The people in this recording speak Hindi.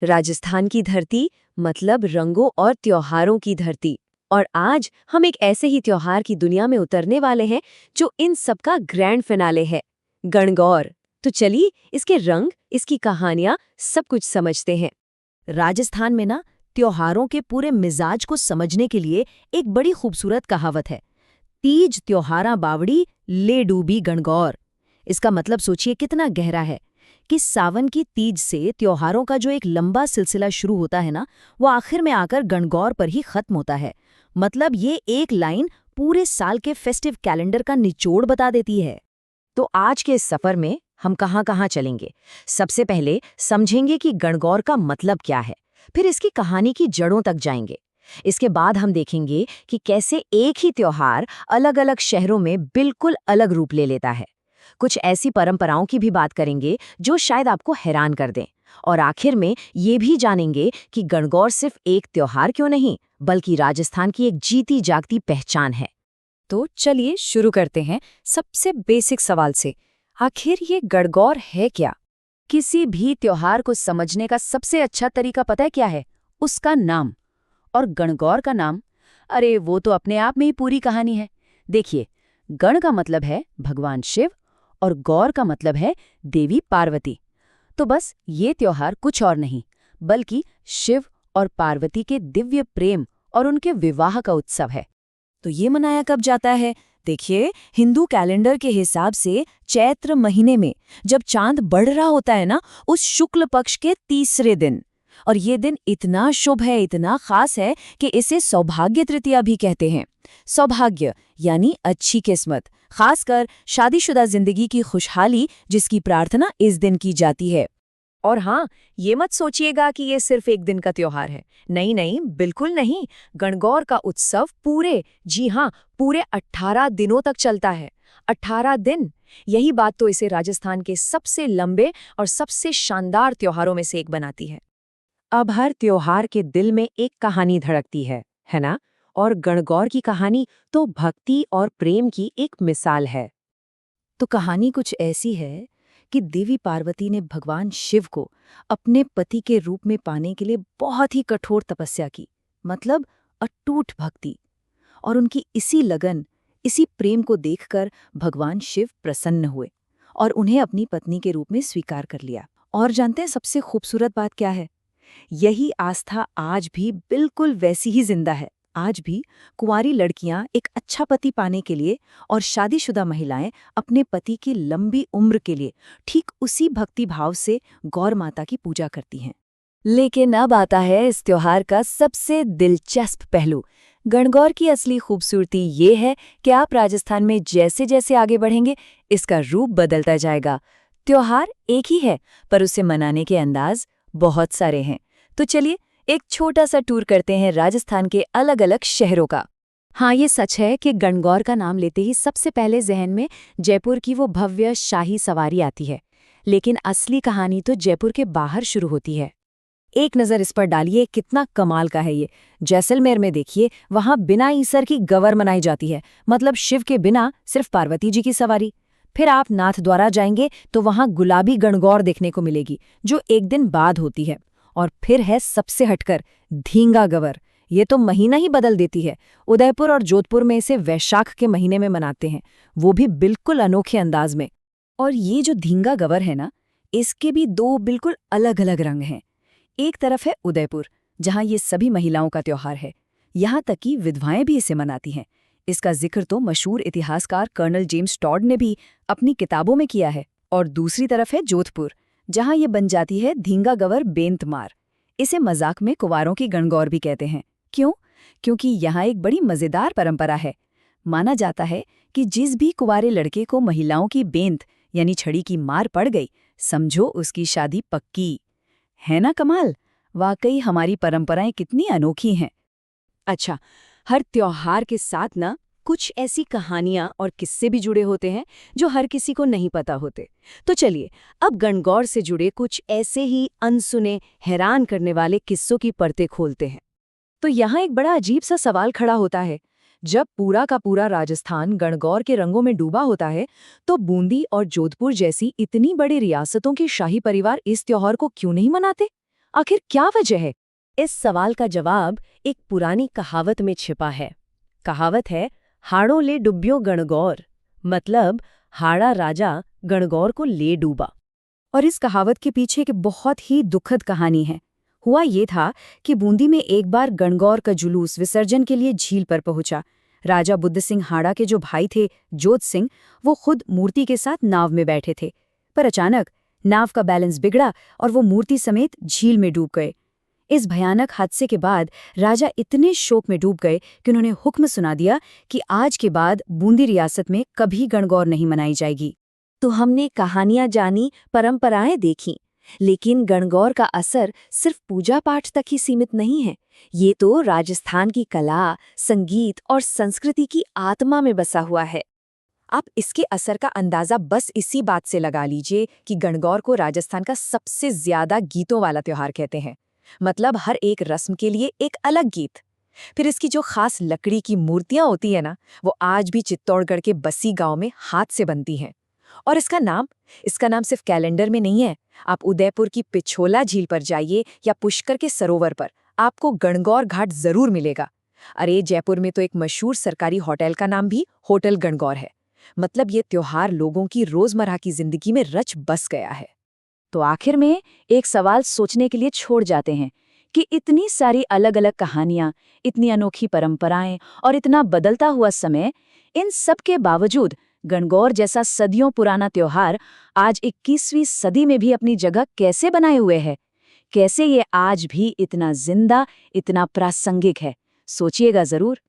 राजस्थान की धरती मतलब रंगों और त्योहारों की धरती। और आज हम एक ऐसे ही त्योहार की दुनिया में उतरने वाले हैं जो इन सब का ग्रैंड फिनाले है, गणगौर। तो चलिए इसके रंग, इसकी कहानियां सब कुछ समझते हैं। राजस्थान में ना त्योहारों के पूरे मिजाज को समझने के लिए एक बड़ी खूबसूरत कहावत है। तीज त्योहारा बावड़ी ले डूबी गणगौर। इसका मतलब सोचिए कितना गहरा है कि सावन की तीज से त्योहारों का जो एक लंबा सिलसिला शुरू होता है ना, वो आखिर में आकर गणगौर पर ही खत्म होता है। मतलब ये एक लाइन पूरे साल के फेस्टिव कैलेंडर का निचोड़ बता देती है। तो आज के इस सफर में हम कहाँ-कहाँ चलेंगे। सबसे पहले समझेंगे कि गणगौर का मतलब क्या है, फिर इसकी कहानी की जड़ों तक जाएंगे। इसके बाद हम देखेंगे कि कैसे एक ही त्योहार अलग-अलग शहरों में बिल्कुल अलग रूप ले लेता है। कुछ ऐसी परंपराओं की भी बात करेंगे जो शायद आपको हैरान कर दें। और आखिर में ये भी जानेंगे कि गणगौर सिर्फ एक त्योहार क्यों नहीं, बल्कि राजस्थान की एक जीती जागती पहचान है। तो चलिए शुरू करते हैं सबसे बेसिक सवाल से। आखिर ये गणगौर है क्या? किसी भी त्योहार को समझने का सबसे अच्छा तरीका पता है क्या है? उसका नाम। और गणगौर का नाम, अरे वो तो अपने आप में ही पूरी कहानी है। देखिए, गण का मतलब है भगवान शिव और गौर का मतलब है देवी पार्वती। तो बस ये त्योहार कुछ और नहीं बल्कि शिव और पार्वती के दिव्य प्रेम और उनके विवाह का उत्सव है। तो ये मनाया कब जाता है? देखिए, हिंदू कैलेंडर के हिसाब से चैत्र महीने में जब चांद बढ़ रहा होता है ना, उस शुक्ल पक्ष के तीसरे दिन। और ये दिन इतना शुभ है, इतना खास है कि इसे सौभाग्य तृतीया भी कहते हैं। सौभाग्य यानी अच्छी किस्मत, खासकर शादीशुदा जिंदगी की खुशहाली, जिसकी प्रार्थना इस दिन की जाती है। और हाँ, ये मत सोचिएगा कि ये सिर्फ एक दिन का त्योहार है। नहीं नहीं, बिल्कुल नहीं। गणगौर का उत्सव पूरे, जी हाँ, पूरे 18 दिनों तक चलता है। 18 दिन। यही बात तो इसे राजस्थान के सबसे लंबे और सबसे शानदार त्योहारों में से एक बनाती है। अब हर त्योहार के दिल में एक कहानी धड़कती है ना? और गणगौर की कहानी तो भक्ति और प्रेम की एक मिसाल है। तो कहानी कुछ ऐसी है कि देवी पार्वती ने भगवान शिव को अपने पति के रूप में पाने के लिए बहुत ही कठोर तपस्या की। मतलब अटूट भक्ति। और उनकी इसी लगन, इसी प्रेम को देखकर भगवान शिव प्रसन्न हुए और उन्हें अपनी पत्नी के रूप में स्वीकार कर लिया। और जानते हैं सबसे खूबसूरत बात क्या है? यही आस्था आज भी बिल्कुल वैसी ही जिंदा है। आज भी कुंवारी लड़कियां एक अच्छा पति पाने के लिए और शादीशुदा महिलाएं अपने पति की लंबी उम्र के लिए ठीक उसी भक्ति भाव से गौर माता की पूजा करती हैं। लेकिन अब आता है इस त्योहार का सबसे दिलचस्प पहलू। गणगौर की असली खूबसूरती ये है कि आप राजस्थान में जैसे जैसे आगे बढ़ेंगे, इसका रूप बदलता जाएगा। त्योहार एक ही है, पर उसे मनाने के अंदाज बहुत सारे हैं। तो चलिए एक छोटा सा टूर करते हैं राजस्थान के अलग अलग शहरों का। हाँ, ये सच है कि गणगौर का नाम लेते ही सबसे पहले जहन में जयपुर की वो भव्य शाही सवारी आती है। लेकिन असली कहानी तो जयपुर के बाहर शुरू होती है। एक नज़र इस पर डालिए, कितना कमाल का है ये। जैसलमेर में देखिए, वहाँ बिना ईसर की गवर मनाई जाती है। मतलब शिव के बिना सिर्फ पार्वती जी की सवारी। फिर आप नाथद्वारा जाएंगे तो वहाँ गुलाबी गणगौर देखने को मिलेगी, जो एक दिन बाद होती है। और फिर है सबसे हटकर धींगा गवर। ये तो महीना ही बदल देती है। उदयपुर और जोधपुर में इसे वैशाख के महीने में मनाते हैं, वो भी बिल्कुल अनोखे अंदाज में। और ये जो धींगा गवर है ना, इसके भी दो बिल्कुल अलग अलग रंग हैं। एक तरफ है उदयपुर, जहाँ ये सभी महिलाओं का त्योहार है। यहाँ तक कि विधवाएं भी इसे मनाती हैं। इसका जिक्र तो मशहूर इतिहासकार कर्नल जेम्स टॉड ने भी अपनी किताबों में किया है। और दूसरी तरफ है जोधपुर, जहाँ ये बन जाती है धींगा गवर बेंत मार। इसे मजाक में कुंवारों की गणगौर भी कहते हैं। क्यों? क्योंकि यहाँ एक बड़ी मजेदार परंपरा है। माना जाता है कि जिस भी कुंवारे लड़के को महिलाओं की बेंत यानी छड़ी की मार पड़ गई, समझो उसकी शादी पक्की। है ना कमाल? वाकई हमारी परंपराएं कितनी अनोखी हैं। अच्छा, हर त्योहार के साथ ना कुछ ऐसी कहानियां और किस्से भी जुड़े होते हैं जो हर किसी को नहीं पता होते। तो चलिए अब गणगौर से जुड़े कुछ ऐसे ही अनसुने, हैरान करने वाले किस्सों की परतें खोलते हैं। तो यहाँ एक बड़ा अजीब सा सवाल खड़ा होता है। जब पूरा का पूरा राजस्थान गणगौर के रंगों में डूबा होता है, तो बूंदी और जोधपुर जैसी इतनी बड़ी रियासतों के शाही परिवार इस त्योहार को क्यों नहीं मनाते? आखिर क्या वजह है? इस सवाल का जवाब एक पुरानी कहावत में छिपा है। कहावत है, हाड़ों ले डुब्यो गणगौर, मतलब हाड़ा राजा गणगौर को ले डूबा। और इस कहावत के पीछे एक बहुत ही दुखद कहानी है। हुआ ये था कि बूंदी में एक बार गणगौर का जुलूस विसर्जन के लिए झील पर पहुंचा। राजा बुद्ध सिंह हाड़ा के जो भाई थे जोध सिंह, वो खुद मूर्ति के साथ नाव में बैठे थे, पर अचानक नाव का बैलेंस बिगड़ा और वो मूर्ति समेत झील में डूब गए। इस भयानक हादसे के बाद राजा इतने शोक में डूब गए कि उन्होंने हुक्म सुना दिया कि आज के बाद बूंदी रियासत में कभी गणगौर नहीं मनाई जाएगी। तो हमने कहानियां जानी, परंपराएं देखी, लेकिन गणगौर का असर सिर्फ पूजा पाठ तक ही सीमित नहीं है। ये तो राजस्थान की कला, संगीत और संस्कृति की आत्मा में बसा हुआ है। आप इसके असर का अंदाजा बस इसी बात से लगा लीजिए कि गणगौर को राजस्थान का सबसे ज्यादा गीतों वाला त्योहार कहते हैं। मतलब हर एक रस्म के लिए एक अलग गीत। फिर इसकी जो खास लकड़ी की मूर्तियां होती है ना, वो आज भी चित्तौड़गढ़ के बसी गांव में हाथ से बनती हैं। और इसका नाम सिर्फ कैलेंडर में नहीं है। आप उदयपुर की पिछोला झील पर जाइए या पुष्कर के सरोवर पर, आपको गणगौर घाट जरूर मिलेगा। अरे जयपुर में तो एक मशहूर सरकारी होटल का नाम भी होटल गणगौर है। मतलब ये त्योहार लोगों की रोजमर्रा की जिंदगी में रच बस गया है। तो आखिर में एक सवाल सोचने के लिए छोड़ जाते हैं कि इतनी सारी अलग अलग कहानियां, इतनी अनोखी परंपराएं और इतना बदलता हुआ समय, इन सब के बावजूद गणगौर जैसा सदियों पुराना त्योहार आज 21वीं सदी में भी अपनी जगह कैसे बनाए हुए है? कैसे ये आज भी इतना जिंदा, इतना प्रासंगिक है? सोचिएगा जरूर।